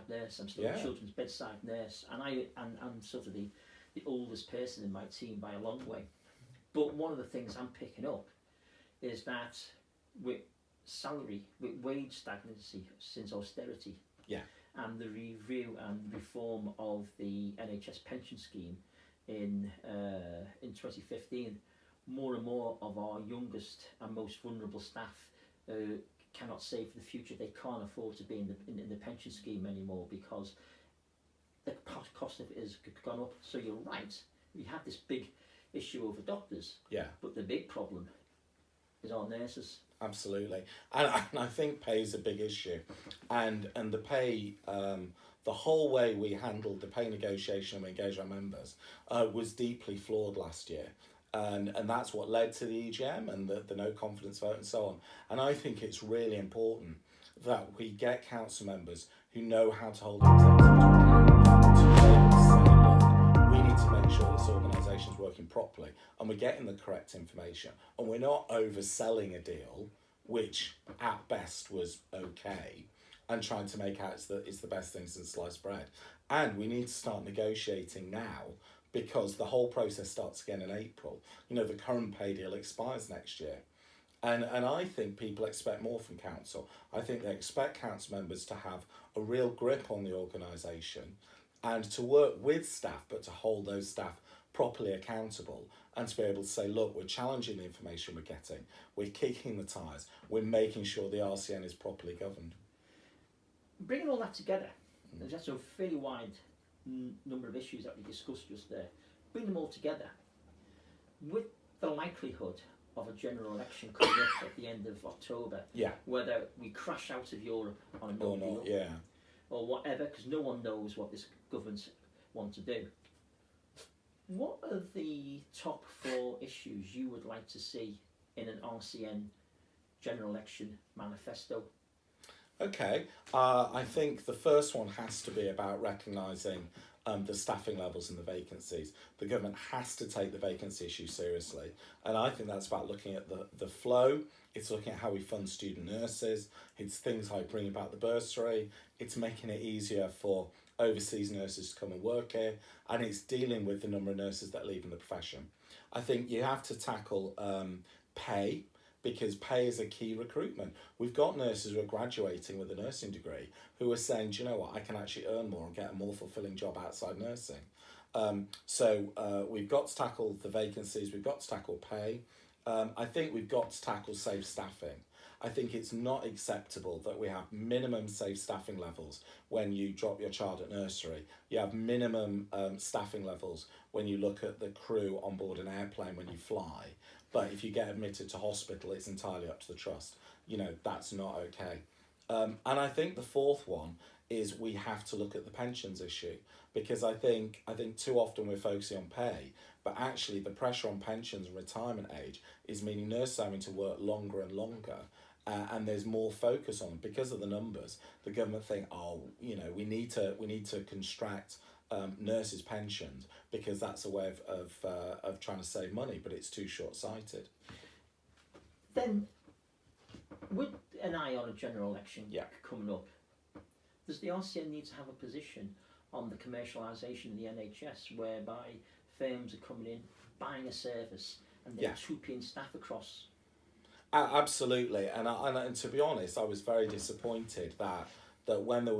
nurse. I'm still a children's bedside nurse, and I'm sort of the oldest person in my team by a long way. But one of the things I'm picking up is that with wage stagnancy since austerity, and the review and reform of the NHS pension scheme in 2015, more and more of our youngest and most vulnerable staff cannot save for the future. They can't afford to be in the pension scheme anymore because the cost of it has gone up. So you're right, we have this big issue over doctors, but the big problem is our nurses. Absolutely, and I think pay is a big issue, and the pay, the whole way we handled the pay negotiation and we engaged our members was deeply flawed last year, and that's what led to the EGM and the no confidence vote and so on. And I think it's really important that we get council members who know how to hold themselves to account, to be able to say, look, we need to make sure this organisation is working properly and we're getting the correct information and we're not overselling a deal which at best was okay and trying to make out it's the best thing since sliced bread. And we need to start negotiating now because the whole process starts again in April. You know, the current pay deal expires next year. And I think people expect more from council. I think they expect council members to have a real grip on the organisation and to work with staff, but to hold those staff properly accountable and to be able to say, look, we're challenging the information we're getting, we're kicking the tyres, we're making sure the RCN is properly governed. Bringing all that together, there's actually a fairly wide number of issues that we discussed just there. Bring them all together with the likelihood of a general election coming up at the end of October, whether we crash out of Europe on a no deal or whatever, because no one knows what this government want to do. What are the top 4 issues you would like to see in an RCN general election manifesto? Okay, I think the first one has to be about recognising the staffing levels and the vacancies. The government has to take the vacancy issue seriously, and I think that's about looking at the flow. It's looking at how we fund student nurses. It's things like bringing back the bursary. It's making it easier for overseas nurses to come and work here, and it's dealing with the number of nurses that leave in the profession. I think you have to tackle pay, because pay is a key recruitment. We've got nurses who are graduating with a nursing degree who are saying, do you know what, I can actually earn more and get a more fulfilling job outside nursing. So we've got to tackle the vacancies, we've got to tackle pay. I think we've got to tackle safe staffing. I think it's not acceptable that we have minimum safe staffing levels when you drop your child at nursery. You have minimum staffing levels when you look at the crew on board an airplane when you fly. But if you get admitted to hospital, it's entirely up to the trust. You know, that's not okay. And I think the fourth one is we have to look at the pensions issue, because I think too often we're focusing on pay, but actually the pressure on pensions and retirement age is meaning nurses having to work longer and longer. And there's more focus on, because of the numbers, the government think, oh, you know, we need to construct nurses' pensions because that's a way of trying to save money, but it's too short-sighted. Then, with an eye on a general election coming up, does the RCN need to have a position on the commercialisation of the NHS, whereby firms are coming in, buying a service, and they're trooping staff across? Absolutely, and to be honest, I was very disappointed that when there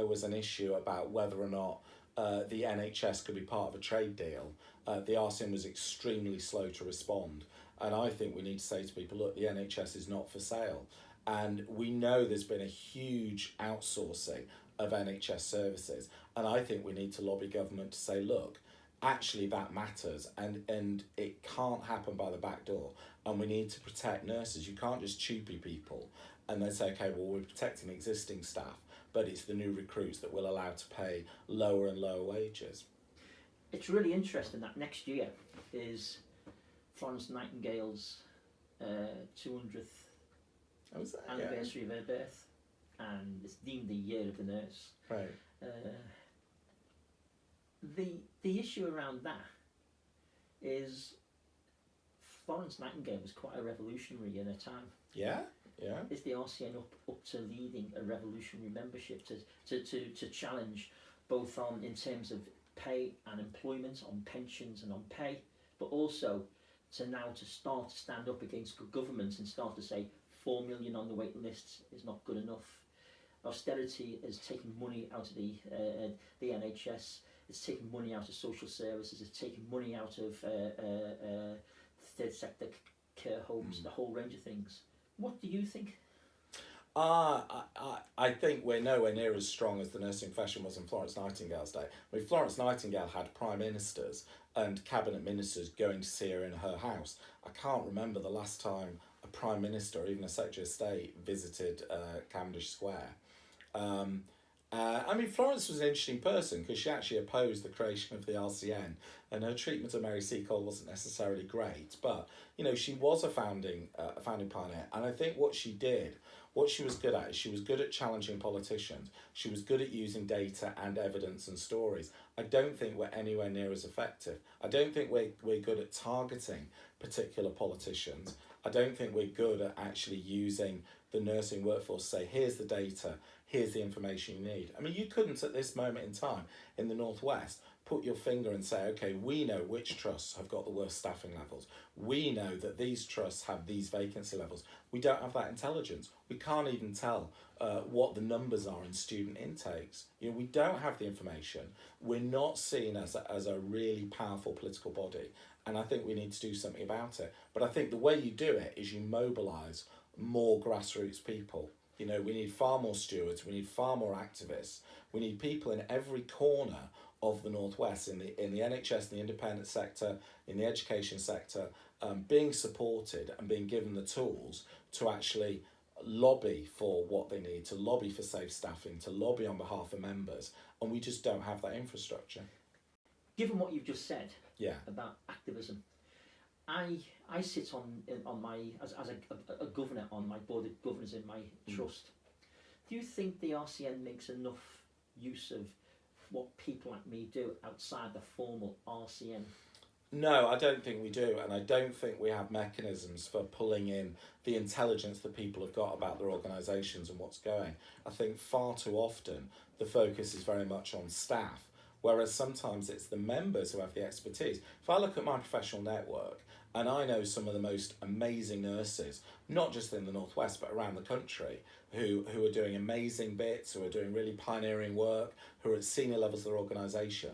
was an issue about whether or not the NHS could be part of a trade deal, the RCN was extremely slow to respond. And I think we need to say to people, look, the NHS is not for sale. And we know there's been a huge outsourcing of NHS services. And I think we need to lobby government to say, look, actually that matters, and it can't happen by the back door. And we need to protect nurses. You can't just choopy people and then say, okay, well, we're protecting existing staff, but it's the new recruits that will allow to pay lower and lower wages. It's really interesting that next year is Florence Nightingale's 200th anniversary of her birth, and it's deemed the year of the nurse. Right. The issue around that is Florence Nightingale was quite a revolutionary in her time. Yeah? Yeah. Is the RCN up to leading a revolutionary membership to challenge both on in terms of pay and employment, on pensions and on pay, but also to start to stand up against government and start to say 4 million on the wait lists is not good enough. Austerity is taking money out of the NHS. It's taking money out of social services. It's taking money out of third sector care homes. The whole range of things. What do you think? I think we're nowhere near as strong as the nursing profession was in Florence Nightingale's day. I mean, Florence Nightingale had prime ministers and cabinet ministers going to see her in her house. I can't remember the last time a prime minister or even a secretary of state visited Cavendish Square. I mean, Florence was an interesting person because she actually opposed the creation of the RCN, and her treatment of Mary Seacole wasn't necessarily great. But you know, she was a founding pioneer, and I think what she was good at is she was good at challenging politicians. She was good at using data and evidence and stories. I don't think we're anywhere near as effective. I don't think we're good at targeting particular politicians. I don't think we're good at actually using the nursing workforce to say, here's the data, here's the information you need. I mean, you couldn't at this moment in time in the Northwest put your finger and say, okay, we know which trusts have got the worst staffing levels. We know that these trusts have these vacancy levels. We don't have that intelligence. We can't even tell what the numbers are in student intakes. You know, we don't have the information. We're not seen as a really powerful political body. And I think we need to do something about it. But I think the way you do it is you mobilise more grassroots people. You know, we need far more stewards, we need far more activists, we need people in every corner of the Northwest, in the NHS, in the independent sector, in the education sector, being supported and being given the tools to actually lobby for what they need, to lobby for safe staffing, to lobby on behalf of members, and we just don't have that infrastructure. Given what you've just said Yeah. about activism, I sit on my as a governor on my board of governors in my trust. Do you think the RCN makes enough use of what people like me do outside the formal RCN? No, I don't think we do, and I don't think we have mechanisms for pulling in the intelligence that people have got about their organisations and what's going. I think far too often the focus is very much on staff, whereas sometimes it's the members who have the expertise. If I look at my professional network, and I know some of the most amazing nurses, not just in the Northwest, but around the country, who are doing amazing bits, who are doing really pioneering work, who are at senior levels of their organisation.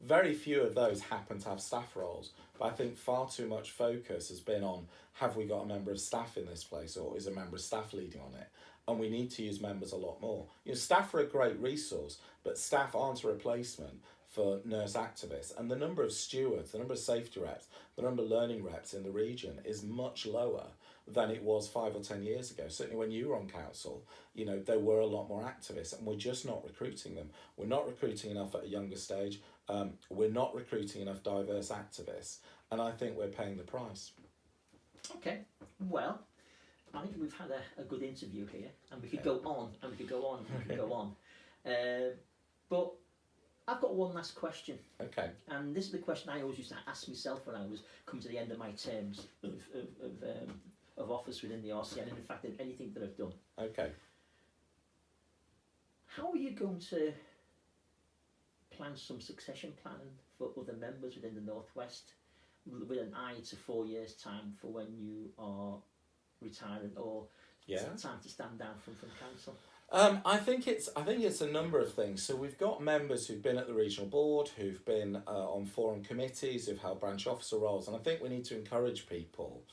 Very few of those happen to have staff roles, but I think far too much focus has been on, have we got a member of staff in this place, or is a member of staff leading on it? And we need to use members a lot more. You know, staff are a great resource, but staff aren't a replacement for nurse activists, and the number of stewards, the number of safety reps, the number of learning reps in the region is much lower than it was 5 or 10 years ago. Certainly when you were on council, you know, there were a lot more activists, and we're just not recruiting them. We're not recruiting enough at a younger stage. We're not recruiting enough diverse activists, and I think we're paying the price. Okay, well, I think we've had a good interview here, and we could go on, and we could go on, and we could go on. But I've got one last question. Okay. And this is the question I always used to ask myself when I was coming to the end of my terms of office within the RCN, and in fact in anything that I've done. Okay. How are you going to plan some succession planning for other members within the Northwest with an eye to 4 years' time for when you are retiring, or time to stand down from council? I think it's a number of things. So we've got members who've been at the regional board, who've been on forum committees, who've held branch officer roles, and I think we need to encourage people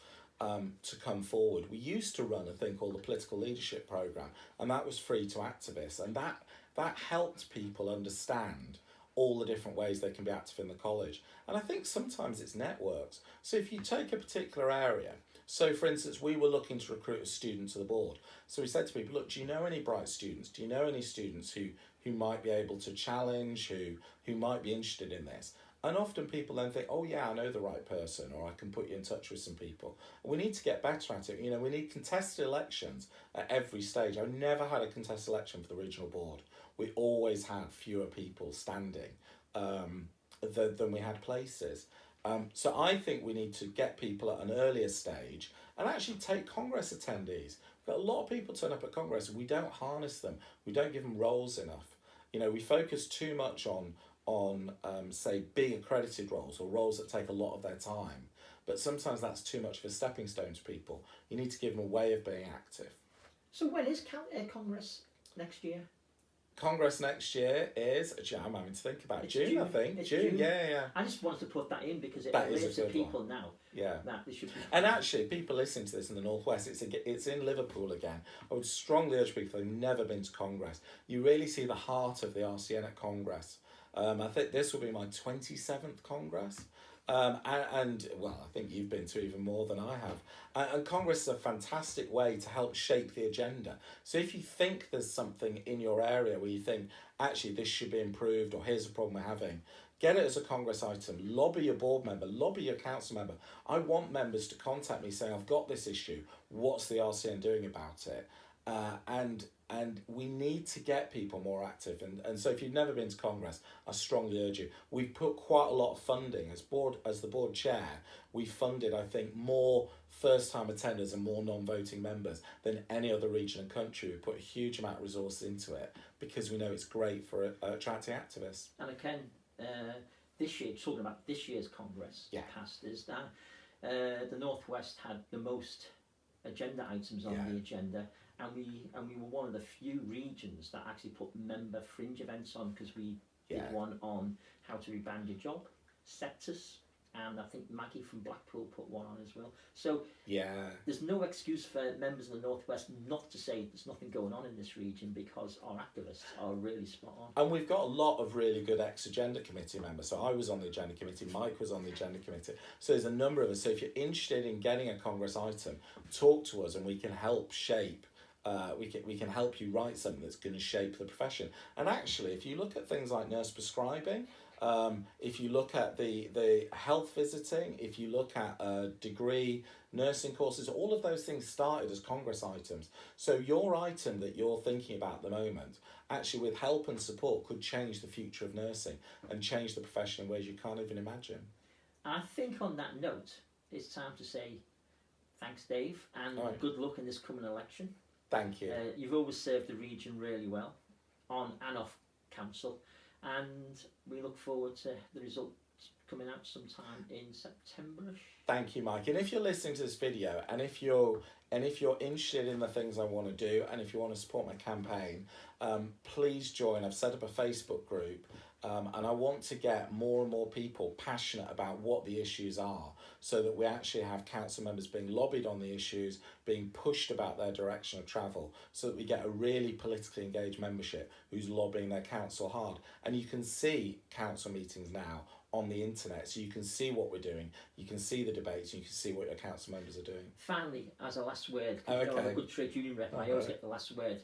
to come forward. We used to run a thing called the Political Leadership Programme, and that was free to activists, and that helped people understand all the different ways they can be active in the college. And I think sometimes it's networks. So if you take a particular area, so for instance, we were looking to recruit a student to the board. So we said to people, look, do you know any bright students? Do you know any students who might be able to challenge, who might be interested in this? And often people then think, oh yeah, I know the right person, or I can put you in touch with some people. We need to get better at it. You know, we need contested elections at every stage. I've never had a contested election for the regional board. We always had fewer people standing than we had places. So I think we need to get people at an earlier stage and actually take Congress attendees. We've got a lot of people turn up at Congress and we don't harness them. We don't give them roles enough. You know, we focus too much on say, being accredited roles or roles that take a lot of their time. But sometimes that's too much of a stepping stone to people. You need to give them a way of being active. So when is Congress next year? Congress next year is, I'm having to think about It's June, I think. It's June, yeah. I just wanted to put that in because it That is relates a to good people one. now. Yeah. That they should be. And actually, people listening to this in the Northwest, it's in Liverpool again. I would strongly urge people who've never been to Congress. You really see the heart of the RCN at Congress. I think this will be my 27th Congress. And well, I think you've been to even more than I have. And Congress is a fantastic way to help shape the agenda. So if you think there's something in your area where you think, actually, this should be improved, or here's a problem we're having, get it as a Congress item. Lobby your board member, lobby your council member. I want members to contact me saying, I've got this issue. What's the RCN doing about it? And we need to get people more active. And so if you've never been to Congress, I strongly urge you. We've put quite a lot of funding as the board chair. We funded, I think, more first-time attenders and more non-voting members than any other region and country. We put a huge amount of resources into it because we know it's great for attracting activists. And again, this year, talking about this year's Congress past, is that the Northwest had the most agenda items on the agenda. And we were one of the few regions that actually put member fringe events on, because we did one on how to rebrand your job, sectors, and I think Maggie from Blackpool put one on as well. So there's no excuse for members in the Northwest not to say there's nothing going on in this region, because our activists are really spot on. And we've got a lot of really good ex-agenda committee members. So I was on the agenda committee, Mike was on the agenda committee. So there's a number of us. So if you're interested in getting a Congress item, talk to us and we can help shape. We can help you write something that's going to shape the profession. And actually, if you look at things like nurse prescribing, if you look at the health visiting, if you look at degree nursing courses, all of those things started as Congress items. So your item that you're thinking about at the moment, actually with help and support, could change the future of nursing and change the profession in ways you can't even imagine. I think on that note, it's time to say thanks, Dave, and good luck in this coming election. Thank you. You've always served the region really well, on and off council, and we look forward to the results coming out sometime in September-ish. Thank you, Mike. And if you're listening to this video, and if you're interested in the things I want to do, and if you want to support my campaign, please join. I've set up a Facebook group, and I want to get more and more people passionate about what the issues are, so that we actually have council members being lobbied on the issues, being pushed about their direction of travel, so that we get a really politically engaged membership who's lobbying their council hard. And you can see council meetings now on the internet, so you can see what we're doing, you can see the debates, you can see what your council members are doing. Finally, as a last word, I'm a good trade union rep, I always get the last word.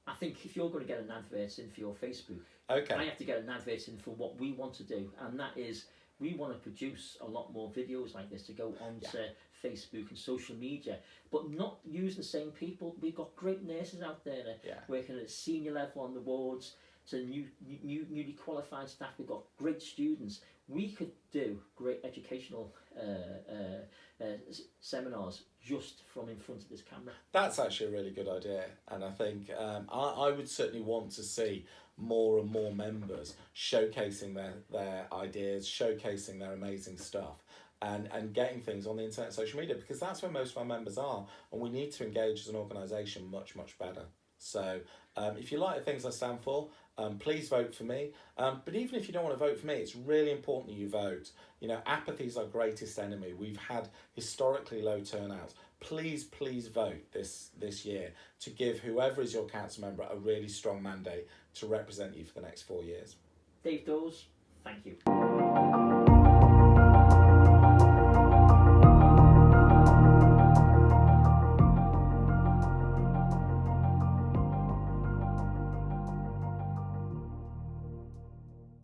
I think if you're going to get an advert in for your Facebook, I have to get an advert in for what we want to do, and that is, we want to produce a lot more videos like this to go onto Facebook and social media, but not using the same people. We've got great nurses out there working at senior level on the wards, to newly qualified staff. We've got great students. We could do great educational seminars just from in front of this camera. That's actually a really good idea, and I think I would certainly want to see more and more members showcasing their ideas, showcasing their amazing stuff, and getting things on the internet and social media, because that's where most of our members are, and we need to engage as an organisation much better. So if you like the things I stand for, please vote for me. But even if you don't want to vote for me, it's really important that you vote. You know, apathy is our greatest enemy. We've had historically low turnouts. Please vote this year to give whoever is your council member a really strong mandate to represent you for the next 4 years. Dave Dawes, thank you.